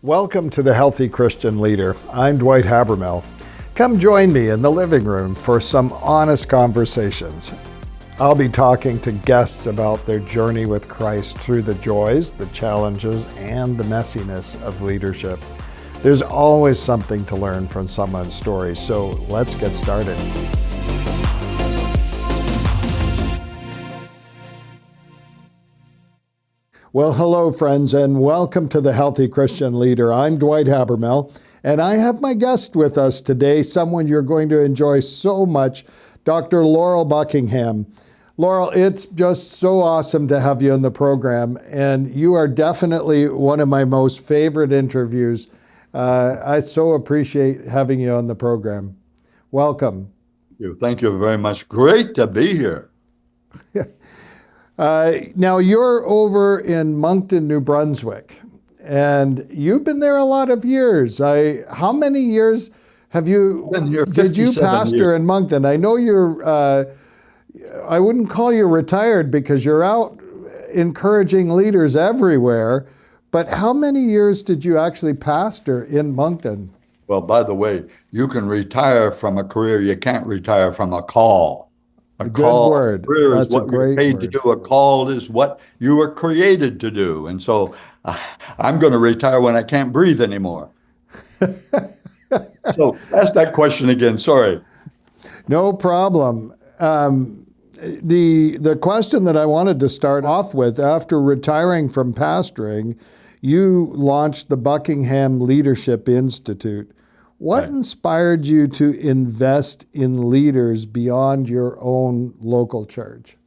Welcome to the Healthy Christian Leader. I'm Dwight Habermehl. Come join me in the living room for some honest conversations. I'll be talking to guests about their journey with Christ through the joys, the challenges, and the messiness of leadership. There's always something to learn from someone's story, so let's get started. Well, hello, friends, and welcome to the Healthy Christian Leader. I'm Dwight Habermehl, and I have my guest with us today, someone you're going to enjoy so much, Dr. Laurel Buckingham. Laurel, it's just so awesome to have you on the program, and you are definitely one of my most favorite interviews. I so appreciate having you on the program. Welcome. Thank you very much. Great to be here. Now, you're over in Moncton, New Brunswick, and you've been there a lot of years. How many years have you Been here did you 57 pastor years. in Moncton? I know you're, I wouldn't call you retired because you're out encouraging leaders everywhere, but how many years did you actually pastor in Moncton? Well, by the way, you can retire from a career. You can't retire from a call. A Good call, word. career That's is what a you're great paid word. to do. A call is what you were created to do. And so I'm going to retire when I can't breathe anymore. So ask that question again. Sorry. No problem. The question that I wanted to start off with, after retiring from pastoring, you launched the Buckingham Leadership Institute. What Right. inspired you to invest in leaders beyond your own local church?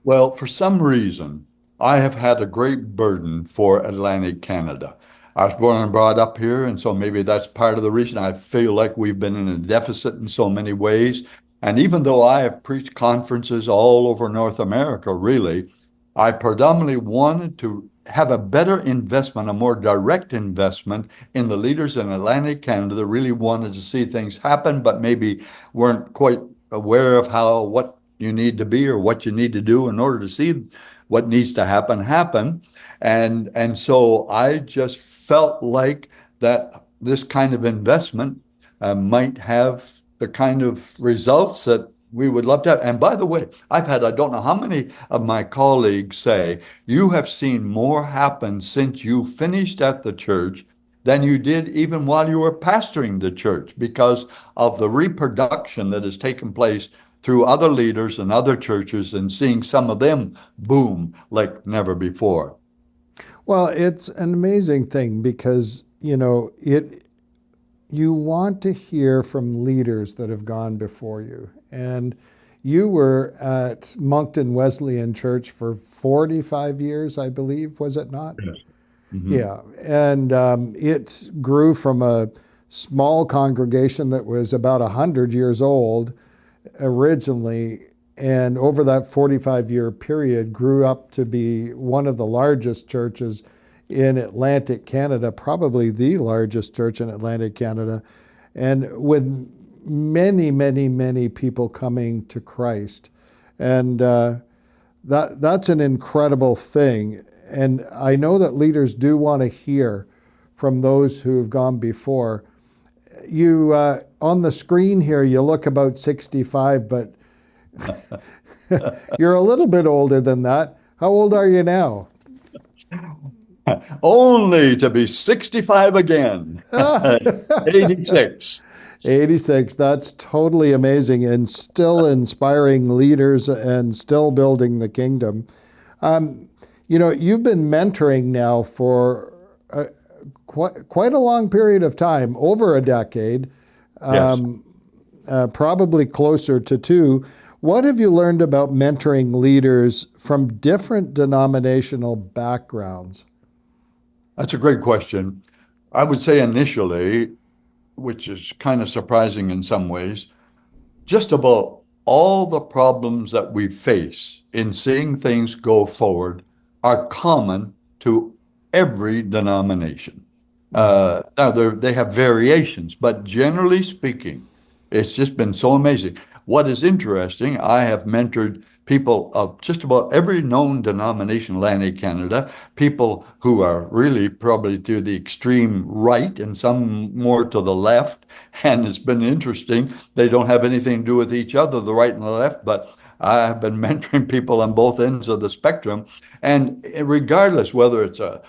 Well, for some reason, I have had a great burden for Atlantic Canada. I was born and brought up here, and so maybe that's part of the reason I feel like we've been in a deficit in so many ways. And even though I have preached conferences all over North America, really, I predominantly wanted to have a better investment, a more direct investment in the leaders in Atlantic Canada that really wanted to see things happen, but maybe weren't quite aware of what you need to be or what you need to do in order to see what needs to happen. And so I just felt like that this kind of investment might have the kind of results that we would love to have. And by the way, I've had, I don't know how many of my colleagues say, you have seen more happen since you finished at the church than you did even while you were pastoring the church because of the reproduction that has taken place through other leaders and other churches and seeing some of them boom like never before. Well, it's an amazing thing because, you want to hear from leaders that have gone before you. And you were at Moncton Wesleyan Church for 45 years, I believe, was it not? Yes. Mm-hmm. Yeah. And it grew from a small congregation that was about 100 years old originally, and over that 45-year period grew up to be one of the largest churches in Atlantic Canada, probably the largest church in Atlantic Canada, and with many, many, many people coming to Christ. And that's an incredible thing. And I know that leaders do want to hear from those who have gone before. You, on the screen here, you look about 65, but you're a little bit older than that. How old are you now? Only to be 65 again. 86. 86. That's totally amazing and still inspiring leaders and still building the kingdom. You've been mentoring now for quite a long period of time, over a decade, Yes. Probably closer to 2. What have you learned about mentoring leaders from different denominational backgrounds? That's a great question. I would say initially, which is kind of surprising in some ways, just about all the problems that we face in seeing things go forward are common to every denomination. Now, they have variations, but generally speaking, it's just been so amazing. What is interesting, I have mentored people of just about every known denomination in Atlantic Canada, people who are really probably to the extreme right and some more to the left. And it's been interesting. They don't have anything to do with each other, the right and the left, but I've been mentoring people on both ends of the spectrum. And regardless whether it's a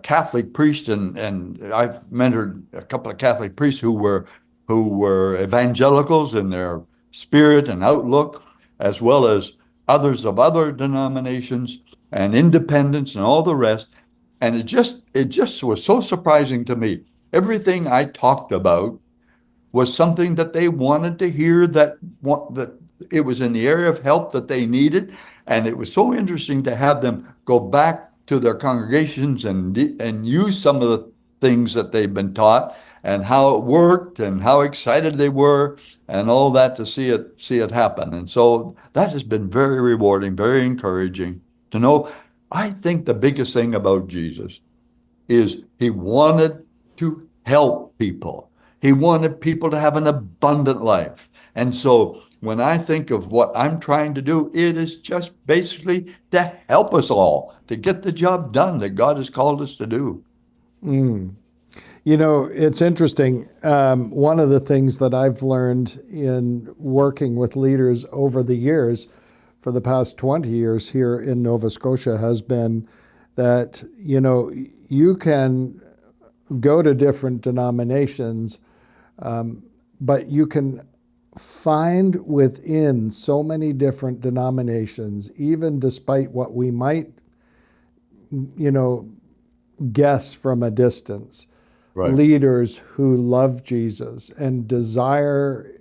Catholic priest, and I've mentored a couple of Catholic priests who were evangelicals in their spirit and outlook, as well as others of other denominations and independents and all the rest. And it just was so surprising to me. Everything I talked about was something that they wanted to hear, that it was in the area of help that they needed. And it was so interesting to have them go back to their congregations and use some of the things that they've been taught and how it worked and how excited they were and all that, to see it happen. And so that has been very rewarding, very encouraging to know. I think the biggest thing about Jesus is he wanted to help people. He wanted people to have an abundant life. And so when I think of what I'm trying to do, it is just basically to help us all to get the job done that God has called us to do. You know, it's interesting. One of the things that I've learned in working with leaders over the years, for the past 20 years here in Nova Scotia, has been that, you know, you can go to different denominations, but you can find within so many different denominations, even despite what we might, you know, guess from a distance, Right. leaders who love Jesus and desire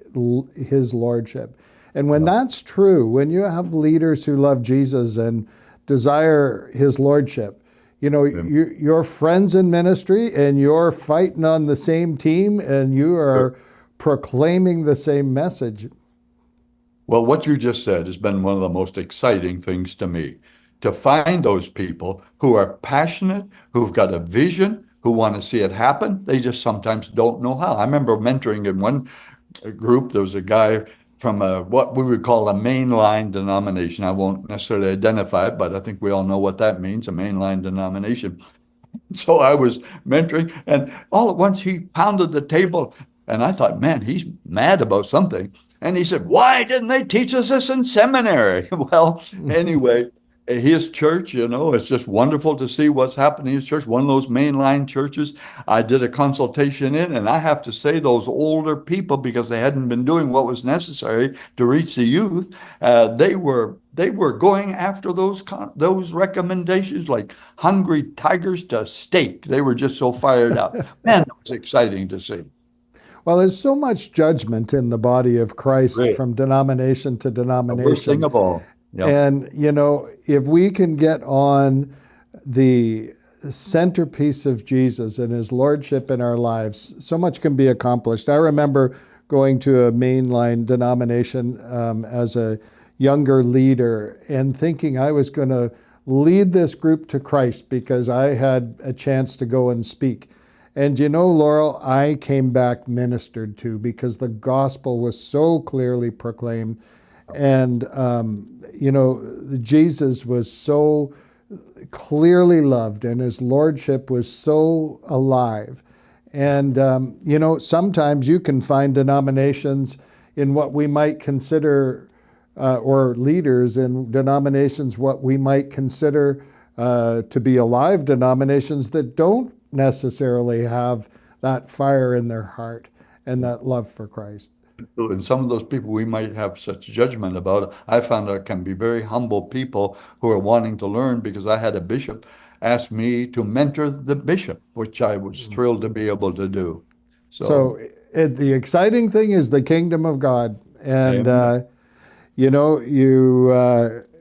his lordship. And when that's true, when you have leaders who love Jesus and desire his lordship, you know, you're friends in ministry and you're fighting on the same team and you are proclaiming the same message. Well, what you just said has been one of the most exciting things to me, to find those people who are passionate, who've got a vision, who want to see it happen. They just sometimes don't know how. I remember mentoring in one group. There was a guy from what we would call a mainline denomination. I won't necessarily identify it, but I think we all know what that means, a mainline denomination. So I was mentoring, and all at once he pounded the table, and I thought, man, he's mad about something. And he said, why didn't they teach us this in seminary? Well, anyway, his church, you know, it's just wonderful to see what's happening in his church. One of those mainline churches I did a consultation in, and I have to say those older people, because they hadn't been doing what was necessary to reach the youth, they were going after those recommendations like hungry tigers to steak. They were just so fired up. Man, that was exciting to see. Well, there's so much judgment in the body of Christ Great. from denomination to The worst thing denomination. of all. Yeah. And, you know, if we can get on the centerpiece of Jesus and his lordship in our lives, so much can be accomplished. I remember going to a mainline denomination as a younger leader and thinking I was going to lead this group to Christ because I had a chance to go and speak. And you know, Laurel, I came back ministered to because the gospel was so clearly proclaimed. And, you know, Jesus was so clearly loved and his lordship was so alive. And, you know, sometimes you can find denominations in what we might consider, or leaders in denominations, what we might consider to be alive denominations that don't necessarily have that fire in their heart and that love for Christ. And some of those people we might have such judgment about, I found out can be very humble people who are wanting to learn, because I had a bishop ask me to mentor the bishop, which I was thrilled to be able to do. So the exciting thing is the kingdom of God. And, you know,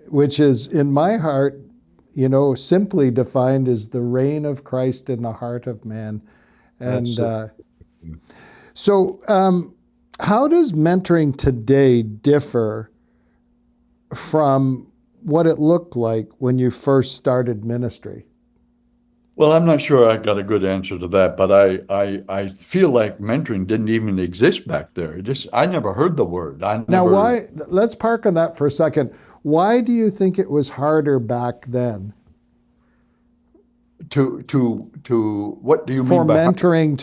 which is in my heart, you know, simply defined as the reign of Christ in the heart of man. And so how does mentoring today differ from what it looked like when you first started ministry? Well, I'm not sure I got a good answer to that, but I feel like mentoring didn't even exist back there. I never heard the word. Now, let's park on that for a second. Why do you think it was harder back then To what do you for mean by mentoring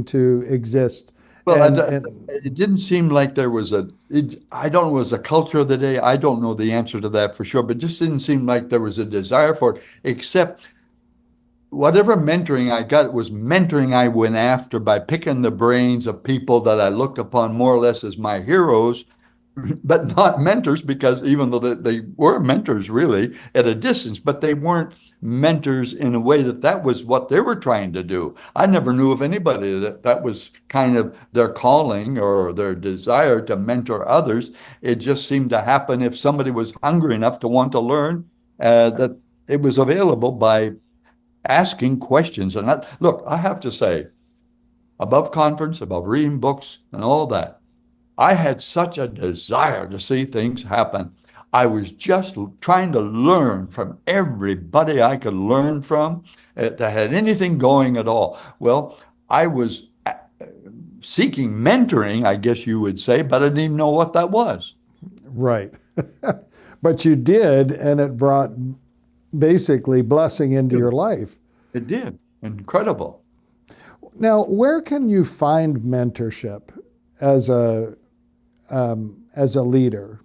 to exist? well, And it didn't seem like there was I don't know, it was a culture of the day. I don't know the answer to that for sure, but it just didn't seem like there was a desire for it, except whatever mentoring I got was mentoring I went after by picking the brains of people that I looked upon more or less as my heroes, but not mentors, because even though they were mentors really at a distance, but they weren't mentors in a way that was what they were trying to do. I never knew of anybody that was kind of their calling or their desire to mentor others. It just seemed to happen if somebody was hungry enough to want to learn, that it was available by asking questions. And look, I have to say, above conference, above reading books and all that, I had such a desire to see things happen. I was just trying to learn from everybody I could learn from that had anything going at all. Well, I was seeking mentoring, I guess you would say, but I didn't even know what that was. right. But you did, and it brought basically blessing into your life. It did. Incredible. Now, where can you find mentorship as a leader?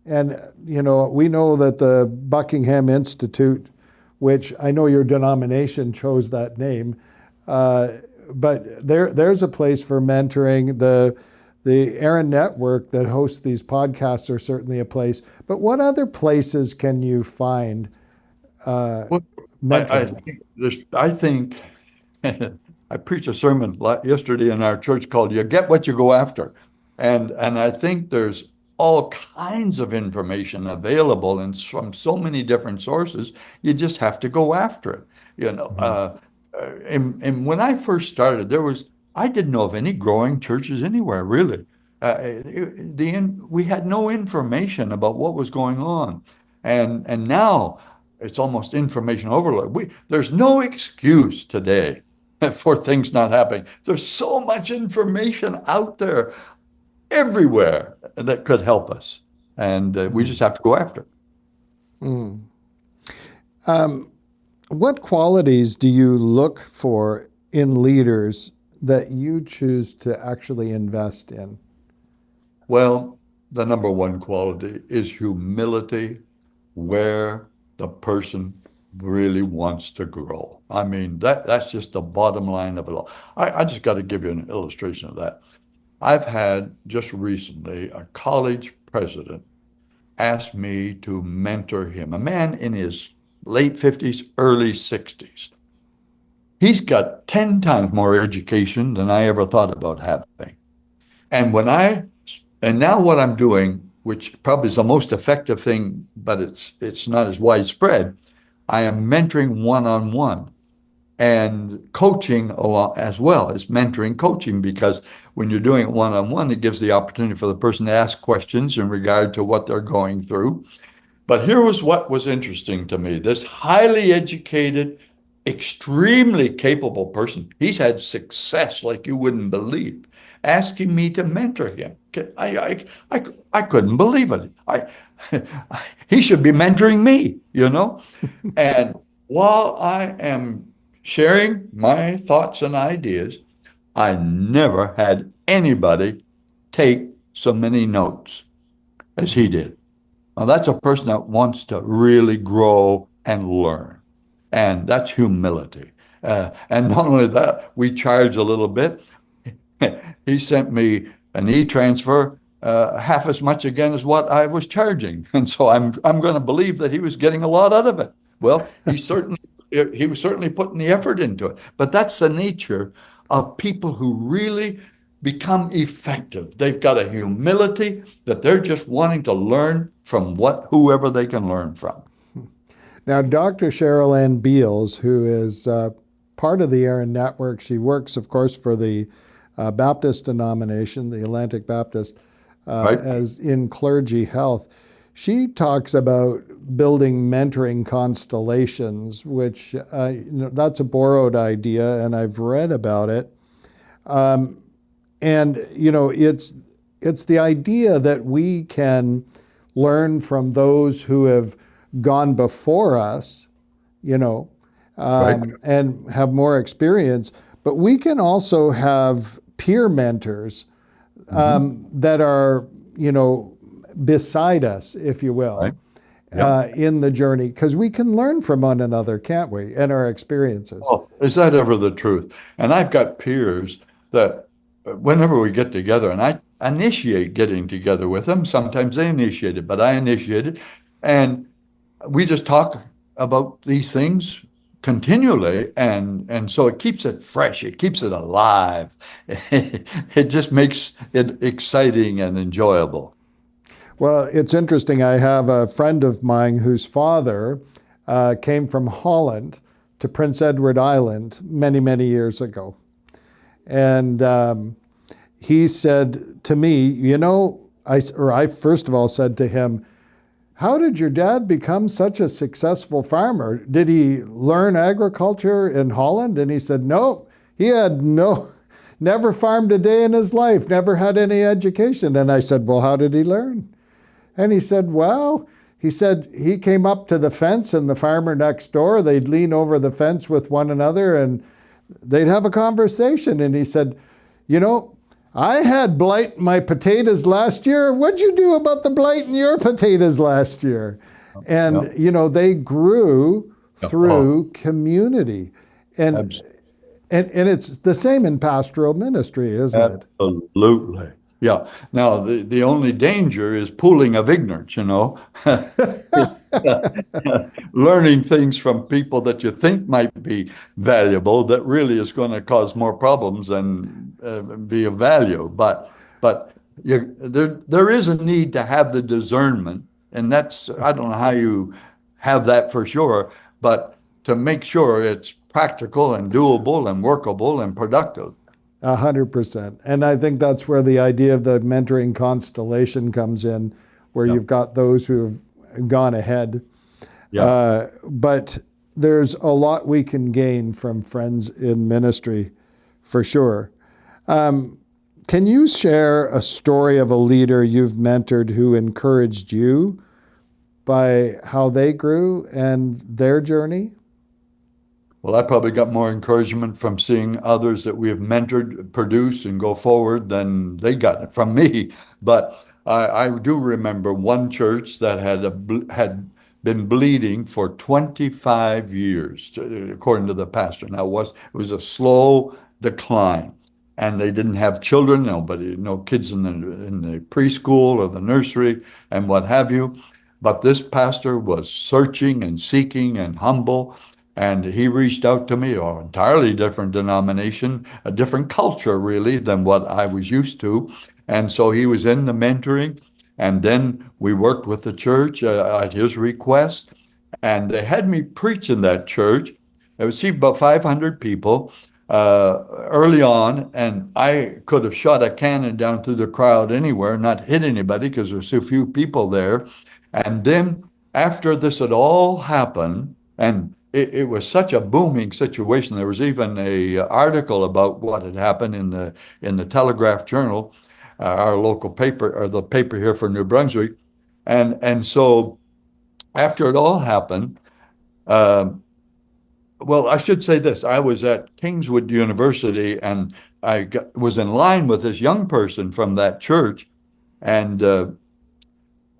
And we know that the Buckingham Institute, which I know your denomination chose that name, but there's a place for mentoring. The Aaron Network that hosts these podcasts are certainly a place. But what other places can you find Well, mentoring? I think I preached a sermon yesterday in our church called "You Get What You Go After," and I think there's all kinds of information available and from so many different sources. You just have to go after it. You know, Mhm. and when I first started, I didn't know of any growing churches anywhere really. We had no information about what was going on, and now it's almost information overload. There's no excuse today for things not happening. There's so much information out there everywhere that could help us, and we just have to go after it. Mm. What qualities do you look for in leaders that you choose to actually invest in? Well, the number one quality is humility, where the person really wants to grow. I mean, that's just the bottom line of it all. I just got to give you an illustration of that. I've had just recently a college president ask me to mentor him, a man in his late 50s, early 60s. He's got 10 times more education than I ever thought about having. And and now what I'm doing, which probably is the most effective thing, but it's not as widespread, I am mentoring one-on-one and coaching along as well as mentoring coaching, because when you're doing it one-on-one, it gives the opportunity for the person to ask questions in regard to what they're going through. But here was what was interesting to me. This highly educated, extremely capable person, he's had success like you wouldn't believe, asking me to mentor him. I couldn't believe it. He should be mentoring me, you know? And while I am sharing my thoughts and ideas, I never had anybody take so many notes as he did. Now, that's a person that wants to really grow and learn. And that's humility. And not only that, we charge a little bit. He sent me an e-transfer half as much again as what I was charging. And so I'm going to believe that he was getting a lot out of it. Well, he was certainly putting the effort into it. But that's the nature of people who really become effective. They've got a humility that they're just wanting to learn from whoever they can learn from. Now, Dr. Cheryl Ann Beals, who is part of the Aaron Network, she works, of course, for the Baptist denomination, the Atlantic Baptist, Right? as in clergy health. She talks about building mentoring constellations, which that's a borrowed idea, and I've read about it. And it's the idea that we can learn from those who have gone before us, you know, Right. and have more experience. But we can also have peer mentors Hmm. that are, you know, beside us, if you Right. will, Yep. in the journey, because we can learn from one another, can't we, and our experiences. Oh, is that ever the truth? And I've got peers that whenever we get together, and I initiate getting together with them, sometimes they initiate it, but I initiate it. And we just talk about these things continually. And so it keeps it fresh, it keeps it alive. It just makes it exciting and enjoyable. Well, it's interesting. I have a friend of mine whose father came from Holland to Prince Edward Island many, many years ago. And he said to me, you know, I first of all said to him, how did your dad become such a successful farmer? Did he learn agriculture in Holland? And he said, no, he had never farmed a day in his life, never had any education. And I said, well, how did he learn? And he said, well, he said he came up to the fence and the farmer next door, they'd lean over the fence with one another and they'd have a conversation. And he said, you know, I had blight in my potatoes last year. What'd you do about the blight in your potatoes last year? Yeah. And, you know, they grew Yeah. Oh, through community. And, absolutely. and it's the same in pastoral ministry, isn't it? Absolutely. Yeah. Now, the only danger is pooling of ignorance, you know. Learning things from people that you think might be valuable that really is going to cause more problems than be of value. There is a need to have the discernment, and that's I don't know how you have that for sure, but to make sure it's practical and doable and workable and productive. 100%. And I think that's where the idea of the mentoring constellation comes in, where Yeah. you've got those who have gone ahead. Yeah. But there's a lot we can gain from friends in ministry, for sure. Can you share a story of a leader you've mentored who encouraged you by how they grew and their journey? Well, I probably got more encouragement from seeing others that we have mentored produce and go forward than they got it from me. But I do remember one church that had been bleeding for 25 years, according to the pastor. Now it was a slow decline, and they didn't have children, nobody, no kids in the preschool or the nursery and what have you. But this pastor was searching and seeking and humble. And he reached out to me, an entirely different denomination, a different culture, really, than what I was used to. And so he was in the mentoring. And then we worked with the church at his request. And they had me preach in that church. It was about 500 people early on. And I could have shot a cannon down through the crowd anywhere, not hit anybody because there's so few people there. And then after this had all happened, and it was such a booming situation. There was even a article about what had happened in the Telegraph Journal, our local paper or the paper here for New Brunswick, and so after it all happened, um, well, I should say this: I was at Kingswood University, and was in line with this young person from that church, and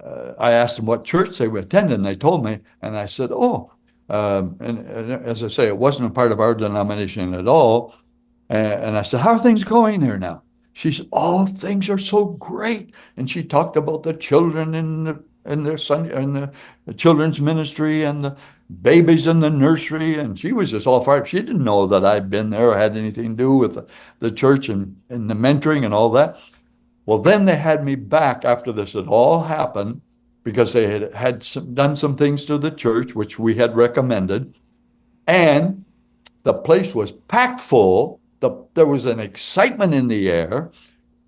I asked them what church they were attending. And they told me, and I said, "Oh." And as I say, it wasn't a part of our denomination at all. And I said, "How are things going there now?" She said, "Oh, things are so great." And she talked about the children in the children's ministry and the babies in the nursery. And she was just all fired. She didn't know that I'd been there or had anything to do with the church and the mentoring and all that. Well, then they had me back after this had all happened because they done some things to the church, which we had recommended. And the place was packed full. There was an excitement in the air.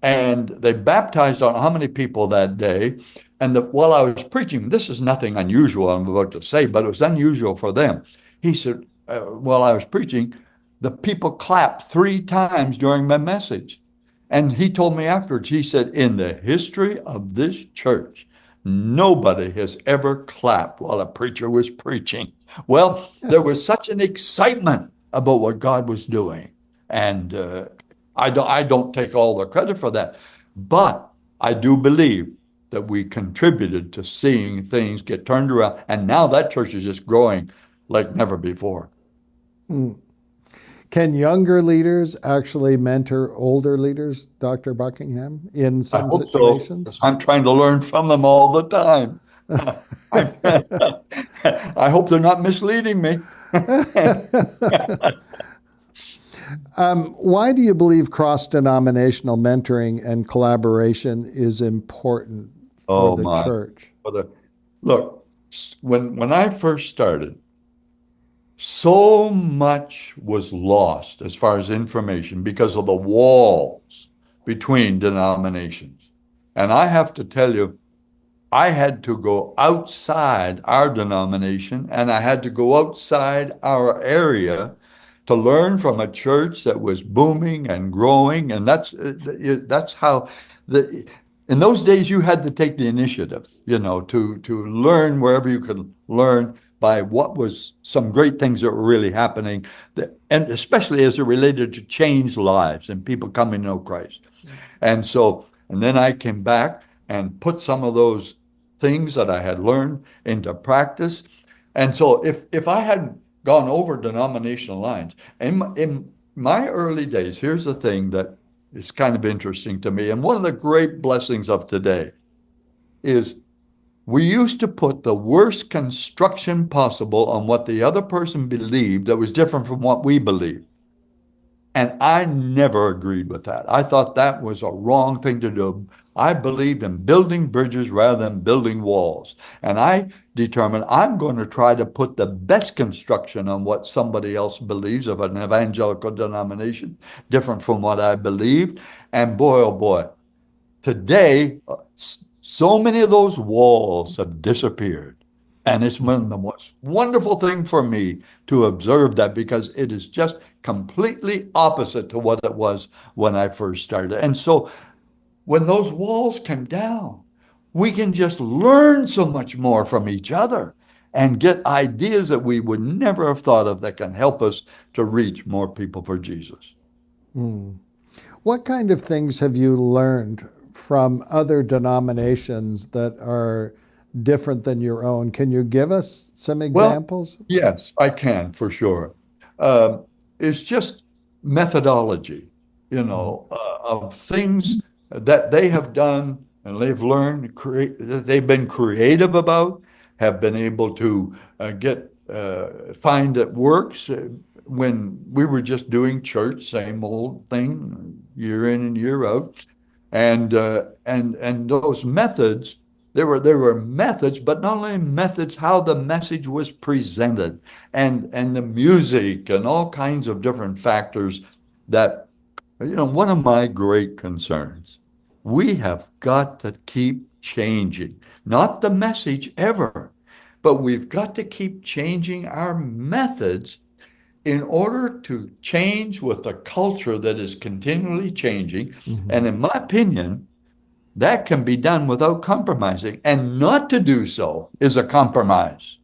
And they baptized on how many people that day. And while I was preaching, this is nothing unusual I'm about to say, but it was unusual for them. He said, while I was preaching, the people clapped 3 times during my message. And he told me afterwards, he said, in the history of this church, nobody has ever clapped while a preacher was preaching. Well, there was such an excitement about what God was doing. And I don't take all the credit for that, but I do believe that we contributed to seeing things get turned around. And now that church is just growing like never before. Mm. Can younger leaders actually mentor older leaders, Dr. Buckingham, in I some hope so, because situations? I'm trying to learn from them all the time. I hope they're not misleading me. Why do you believe cross-denominational mentoring and collaboration is important for Oh the my. church? Look, when I first started, so much was lost as far as information because of the walls between denominations. And I have to tell you, I had to go outside our denomination and I had to go outside our area to learn from a church that was booming and growing. And that's how the in those days you had to take the initiative, to learn wherever you could learn by what was some great things that were really happening, and especially as it related to change lives and people coming to know Christ. And then I came back and put some of those things that I had learned into practice. And so if I hadn't gone over denominational lines, in my early days, here's the thing that is kind of interesting to me. And one of the great blessings of today is we used to put the worst construction possible on what the other person believed that was different from what we believed. And I never agreed with that. I thought that was a wrong thing to do. I believed in building bridges rather than building walls. And I determined I'm going to try to put the best construction on what somebody else believes of an evangelical denomination, different from what I believed. And boy, oh boy, today, so many of those walls have disappeared. And it's one of the most wonderful thing for me to observe that because it is just completely opposite to what it was when I first started. And so when those walls come down, we can just learn so much more from each other and get ideas that we would never have thought of that can help us to reach more people for Jesus. Mm. What kind of things have you learned from other denominations that are different than your own? Can you give us some Well, examples? yes, I can for sure. Um, it's just methodology, Mhm. of things that they have done and they've learned, that they've been creative about, have been able to find that works. When we were just doing church, same old thing, year in and year out, and those methods. There were methods, but not only methods, how the message was presented and the music and all kinds of different factors that, one of my great concerns, we have got to keep changing, not the message ever, but we've got to keep changing our methods in order to change with the culture that is continually changing. Mhm. And in my opinion, that can be done without compromising. And not to do so is a compromise.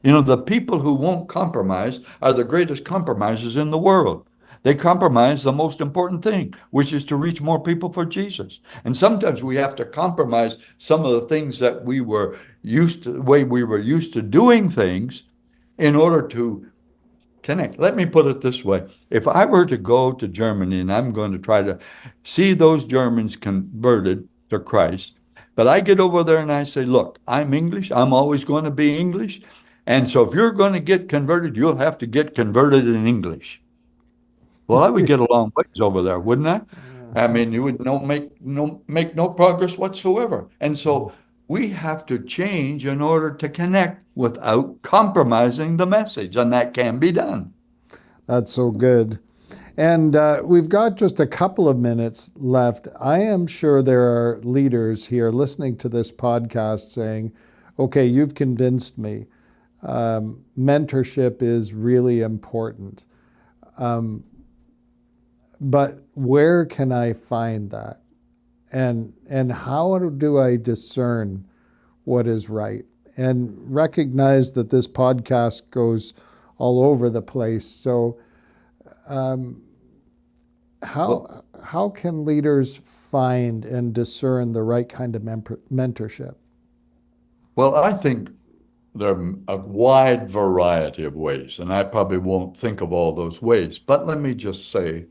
The people who won't compromise are the greatest compromisers in the world. They compromise the most important thing, which is to reach more people for Jesus. And sometimes we have to compromise some of the things that we were used to, the way we were used to doing things in order to connect. Let me put it this way. If I were to go to Germany and I'm going to try to see those Germans converted to Christ, but I get over there and I say, look, I'm English. I'm always going to be English. And so if you're going to get converted, you'll have to get converted in English. Well, I would get a long ways over there, wouldn't I? I mean, you would make no progress whatsoever. And so we have to change in order to connect without compromising the message, and that can be done. That's so good. And we've got just a couple of minutes left. I am sure there are leaders here listening to this podcast saying, okay, you've convinced me. Mentorship is really important. But where can I find that? And how do I discern what is right. And recognize that this podcast goes all over the place. So how can leaders find and discern the right kind of mentorship? Well, I think there are a wide variety of ways, and I probably won't think of all those ways. But let me just say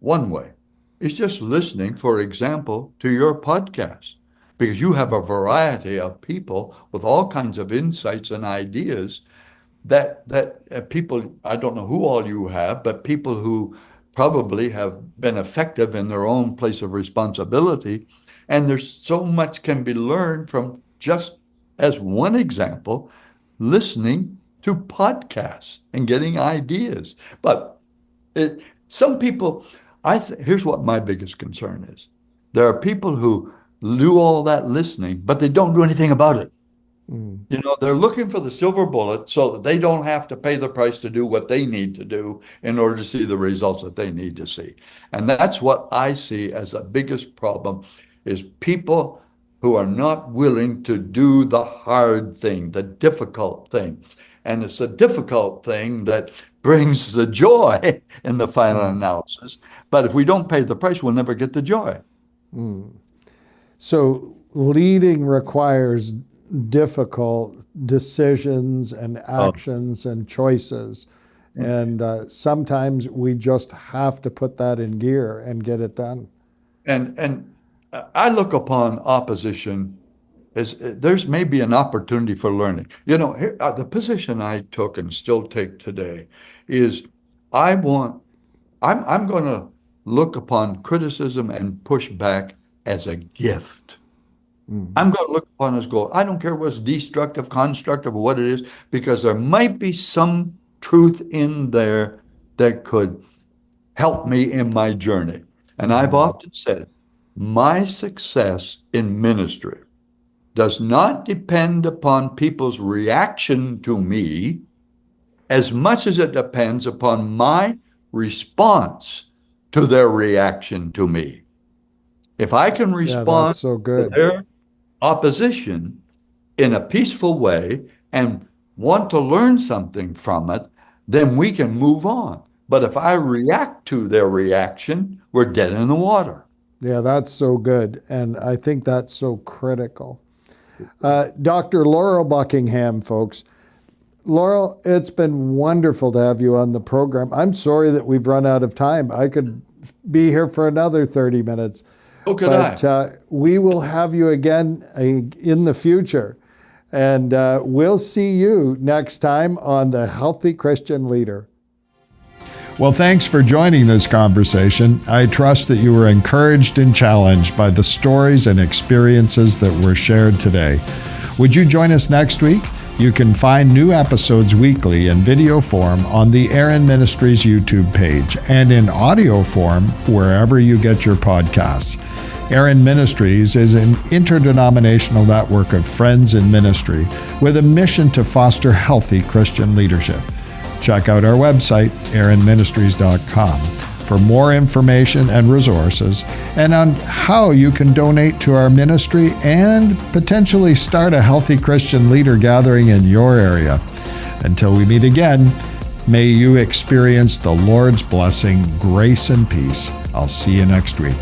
one way is just listening, for example, to your podcast, because you have a variety of people with all kinds of insights and ideas that people, I don't know who all you have, but people who probably have been effective in their own place of responsibility. And there's so much can be learned from, just as one example, listening to podcasts and getting ideas. But some people, here's what my biggest concern is. There are people who do all that listening, but they don't do anything about it. You know, they're looking for the silver bullet so that they don't have to pay the price to do what they need to do in order to see the results that they need to see. And that's what I see as the biggest problem, is people who are not willing to do the hard thing, the difficult thing. And it's the difficult thing that brings the joy in the final analysis. But if we don't pay the price, we'll never get the joy. So leading requires difficult decisions and actions and choices. And sometimes we just have to put that in gear and get it done. And I look upon opposition as there's maybe an opportunity for learning. You know, the position I took and still take today is I'm going to look upon criticism and push back as a gift. I'm going to look upon it as I don't care what's destructive, constructive, or what it is, because there might be some truth in there that could help me in my journey. And I've often said, my success in ministry does not depend upon people's reaction to me as much as it depends upon my response to their reaction to me. If I can respond so good. to their opposition in a peaceful way and want to learn something from it, then we can move on. But if I react to their reaction, we're dead in the water. Yeah, that's so good. And I think that's so critical. Dr. Laurel Buckingham, folks. Laurel, it's been wonderful to have you on the program. I'm sorry that we've run out of time. I could be here for another 30 minutes. So could I. We will have you again in the future. And we'll see you next time on The Healthy Christian Leader. Well, thanks for joining this conversation. I trust that you were encouraged and challenged by the stories and experiences that were shared today. Would you join us next week? You can find new episodes weekly in video form on the Aaron Ministries YouTube page and in audio form wherever you get your podcasts. Aaron Ministries is an interdenominational network of friends in ministry with a mission to foster healthy Christian leadership. Check out our website, aaronministries.com, for more information and resources and on how you can donate to our ministry and potentially start a healthy Christian leader gathering in your area. Until we meet again, may you experience the Lord's blessing, grace, and peace. I'll see you next week.